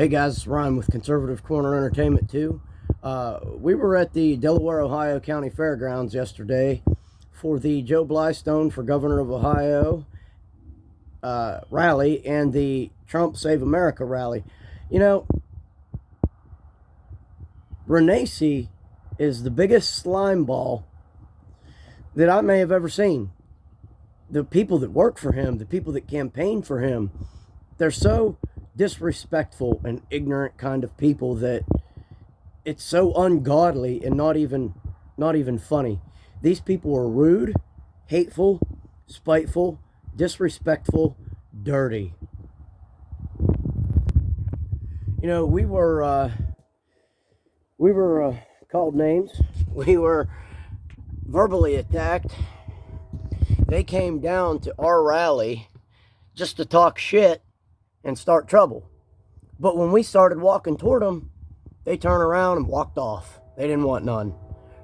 Hey guys, it's Ryan with Conservative Corner Entertainment 2. We were at the Delaware, Ohio County Fairgrounds yesterday for the JoeBlystone for Governor of Ohio rally and the Trump Save America rally. You know, Renacci is the biggest slime ball that I may have ever seen. The people that work for him, the people that campaign for him, they're so disrespectful and ignorant kind of people that it's so ungodly and not even funny. These people are rude, hateful, spiteful, disrespectful, dirty. You know, we were called names. We were verbally attacked. They came down to our rally just to talk shit and start trouble. But when we started walking toward them, they turned around and walked off. They didn't want none.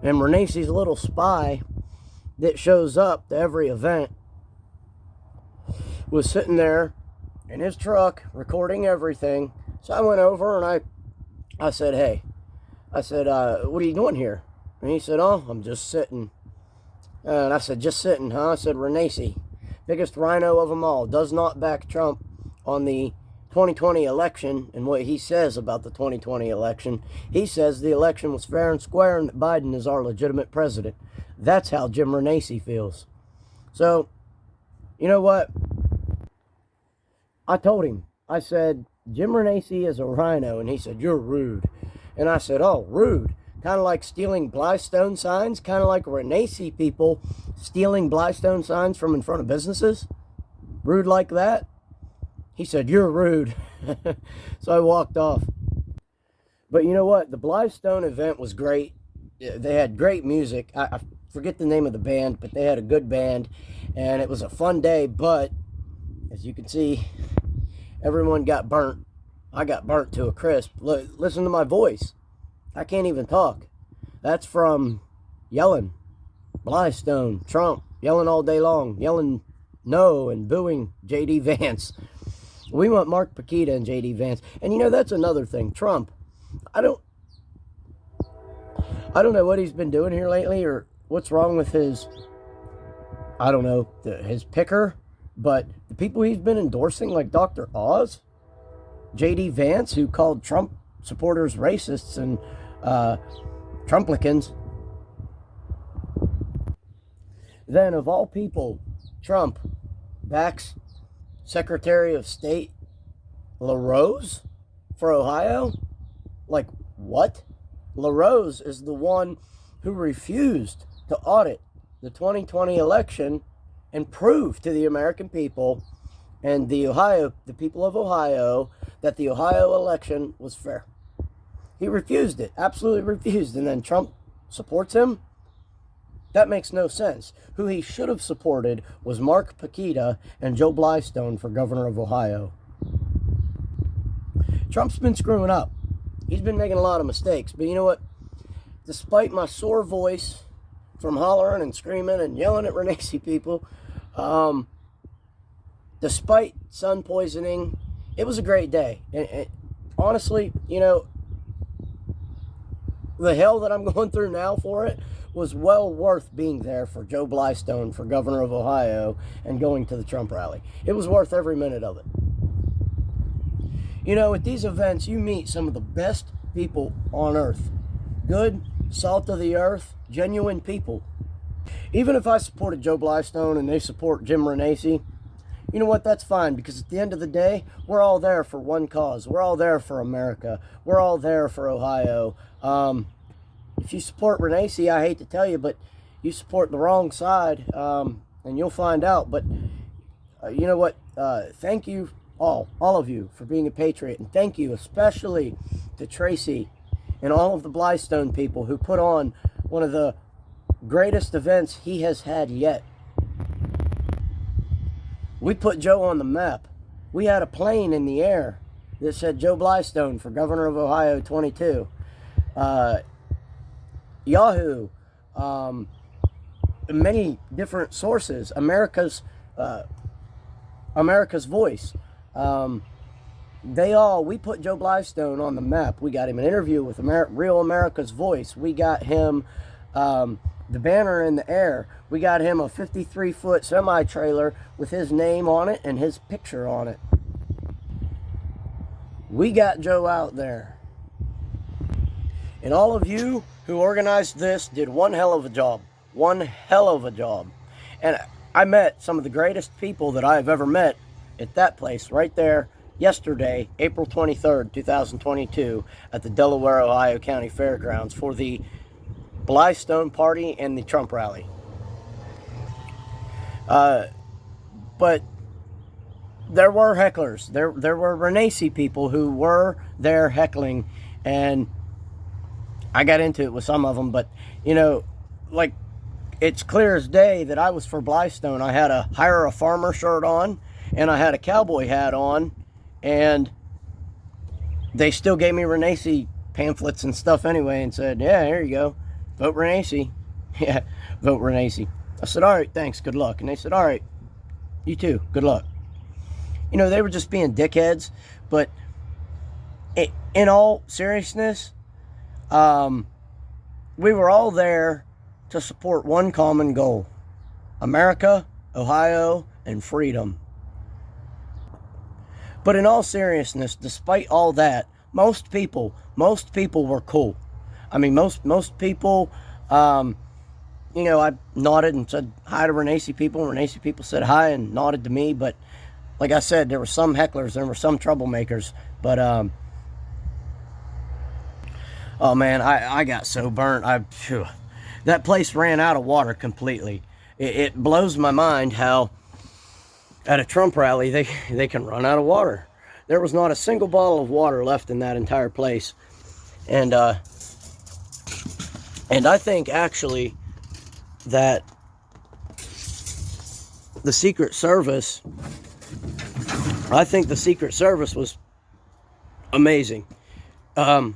And Renacci's little spy that shows up to every event was sitting there in his truck recording everything. So I went over and I said, hey, what are you doing here? And he said, oh, I'm just sitting. And I said, just sitting, huh? I said, Renacci, biggest rhino of them all, does not back Trump on the 2020 election. And what he says about the 2020 election, he says the election was fair and square and that Biden is our legitimate president. That's how Jim Renacci feels. So, you know what? I told him, I said, Jim Renacci is a rhino. And he said, you're rude. And I said, oh, rude. Kind of like stealing Blystone signs, kind of like Renacci people stealing Blystone signs from in front of businesses. Rude like that? He said, you're rude. So I walked off. But you know what? The Blystone event was great. They had great music. I forget the name of the band, but they had a good band. And it was a fun day. But as you can see, everyone got burnt. I got burnt to a crisp. Look, listen to my voice. I can't even talk. That's from yelling. Blystone, Trump, yelling all day long. Yelling no and booing J.D. Vance. We want Mark Paquita and J.D. Vance. And you know, that's another thing. Trump, I don't know what he's been doing here lately or what's wrong with his, I don't know, his picker. But the people he's been endorsing, like Dr. Oz, J.D. Vance, who called Trump supporters racists and Trumplicans. Then, of all people, Trump backs Secretary of State LaRose for Ohio? Like, what? LaRose is the one who refused to audit the 2020 election and prove to the American people and the people of Ohio, that the Ohio election was fair. He refused it, absolutely refused, and then Trump supports him? That makes no sense. Who he should have supported was Mark Paquita and JoeBlystone for governor of Ohio. Trump's been screwing up. He's been making a lot of mistakes, but you know what? Despite my sore voice from hollering and screaming and yelling at Renacci people, despite sun poisoning, it was a great day. And honestly, you know, the hell that I'm going through now for it was well worth being there for JoeBlystone for governor of Ohio and going to the Trump rally. It was worth every minute of it. You know, at these events, you meet some of the best people on earth. Good, salt of the earth, genuine people. Even if I supported JoeBlystone and they support Jim Renacci, you know what? That's fine, because at the end of the day, we're all there for one cause. We're all there for America. We're all there for Ohio. If you support Renacci, I hate to tell you, but you support the wrong side, and you'll find out. But you know what? Thank you all of you for being a patriot, and thank you especially to Tracy and all of the Blystone people who put on one of the greatest events he has had yet. We put Joe on the map. We had a plane in the air that said JoeBlystone for governor of Ohio 22. Yahoo, many different sources, America's Voice, we put Joe Blystone on the map. We got him an interview with Real America's Voice. We got him the banner in the air. We got him a 53-foot semi-trailer with his name on it and his picture on it. We got Joe out there. And all of you who organized this did one hell of a job. One hell of a job. And I met some of the greatest people that I've ever met at that place right there yesterday, April 23rd, 2022, at the Delaware, Ohio County Fairgrounds for the Blystone Party and the Trump Rally. But there were hecklers. There were Renacci people who were there heckling, and I got into it with some of them, but, you know, like, it's clear as day that I was for Blystone. I had a Hire a Farmer shirt on, and I had a cowboy hat on, and they still gave me Renacci pamphlets and stuff anyway and said, yeah, here you go. Vote Renacci. Yeah, vote Renacci. I said, all right, thanks, good luck. And they said, all right, you too, good luck. You know, they were just being dickheads, but in all seriousness, we were all there to support one common goal: America, Ohio, and freedom. But in all seriousness, despite all that, most people were cool. I mean, most people, you know, I nodded and said hi to Renacci people. Renacci people said hi and nodded to me. But like I said, there were some hecklers, there were some troublemakers. But, oh man, I got so burnt. That place ran out of water completely. It blows my mind how at a Trump rally they can run out of water. There was not a single bottle of water left in that entire place. And I think actually that the Secret Service, was amazing. You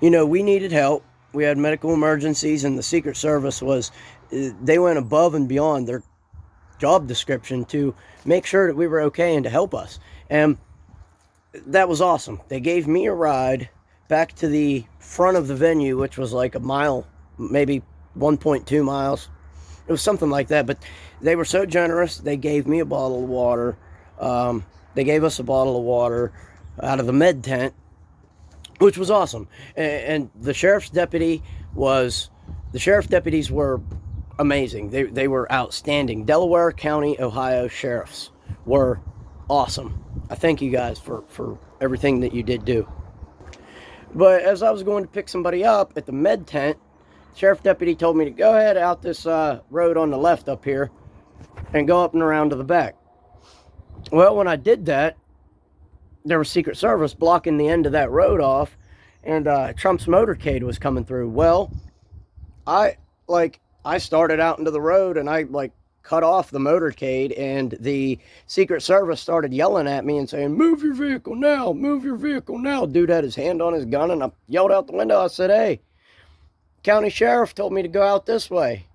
know, we needed help. We had medical emergencies, and the Secret Service they went above and beyond their job description to make sure that we were okay and to help us. And that was awesome. They gave me a ride back to the front of the venue, which was like a mile, maybe 1.2 miles. It was something like that, but they were so generous. They gave me a bottle of water. They gave us a bottle of water out of the med tent, which was awesome. And the sheriff's deputies were amazing. They were outstanding. Delaware County, Ohio sheriffs were awesome. I thank you guys for everything that you did do. But as I was going to pick somebody up at the med tent, sheriff deputy told me to go ahead out this road on the left up here and go up and around to the back. Well, when I did that, there was Secret Service blocking the end of that road off, and Trump's motorcade was coming through. Well, I started out into the road, and I cut off the motorcade, and the Secret Service started yelling at me and saying, move your vehicle now, move your vehicle now. Dude had his hand on his gun, and I yelled out the window. I said, hey, county sheriff told me to go out this way.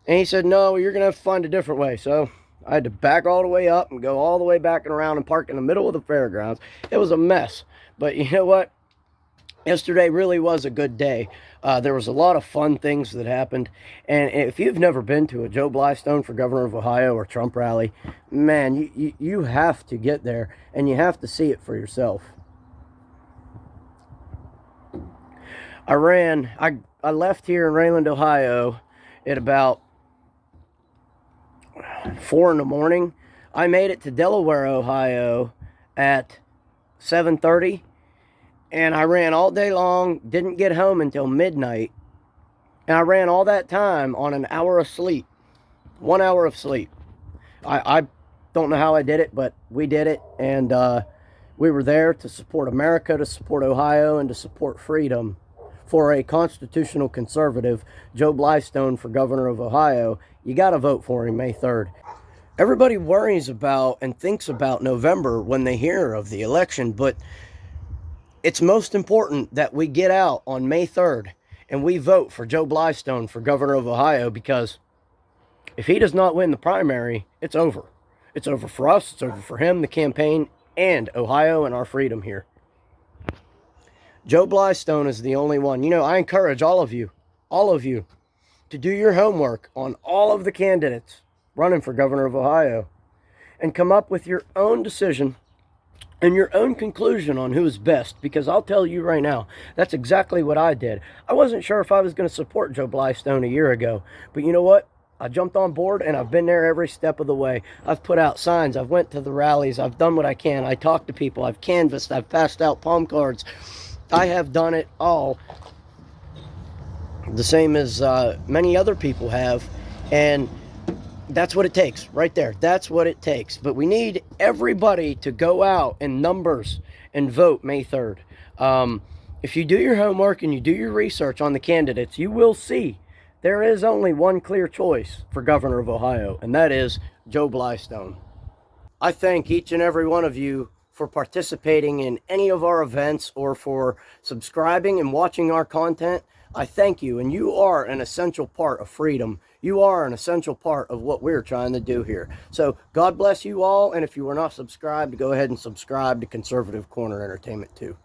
And he said, no, you're going to have to find a different way. So I had to back all the way up and go all the way back and around and park in the middle of the fairgrounds. It was a mess. But you know what? Yesterday really was a good day. There was a lot of fun things that happened. And if you've never been to a Joe Blystone for governor of Ohio or Trump rally, man, you have to get there and you have to see it for yourself. I left here in Rayland, Ohio at about 4 in the morning. I made it to Delaware, Ohio at 7:30. And I ran all day long, didn't get home until midnight. And I ran all that time on an hour of sleep. 1 hour of sleep. I don't know how I did it, but we did it. And we were there to support America, to support Ohio, and to support freedom. For a constitutional conservative, Joe Blystone for governor of Ohio, you got to vote for him May 3rd. Everybody worries about and thinks about November when they hear of the election, but it's most important that we get out on May 3rd and we vote for Joe Blystone for governor of Ohio, because if he does not win the primary, it's over. It's over for us. It's over for him. The campaign and Ohio and our freedom here. Joe Blystone is the only one. You know, I encourage all of you, to do your homework on all of the candidates running for governor of Ohio and come up with your own decision and your own conclusion on who is best, because I'll tell you right now, that's exactly what I did. I wasn't sure if I was going to support Joe Blystone a year ago, but you know what? I jumped on board and I've been there every step of the way. I've put out signs, I've went to the rallies, I've done what I can, I talked to people, I've canvassed, I've passed out palm cards. I have done it all, the same as many other people have, and that's what it takes right there. That's what it takes. But we need everybody to go out in numbers and vote May 3rd. If you do your homework and you do your research on the candidates, you will see there is only one clear choice for governor of Ohio, and that is Joe Blystone. I thank each and every one of you for participating in any of our events or for subscribing and watching our content. I thank you, and you are an essential part of freedom. You are an essential part of what we're trying to do here. So God bless you all, and if you are not subscribed, go ahead and subscribe to Conservative Corner Entertainment too.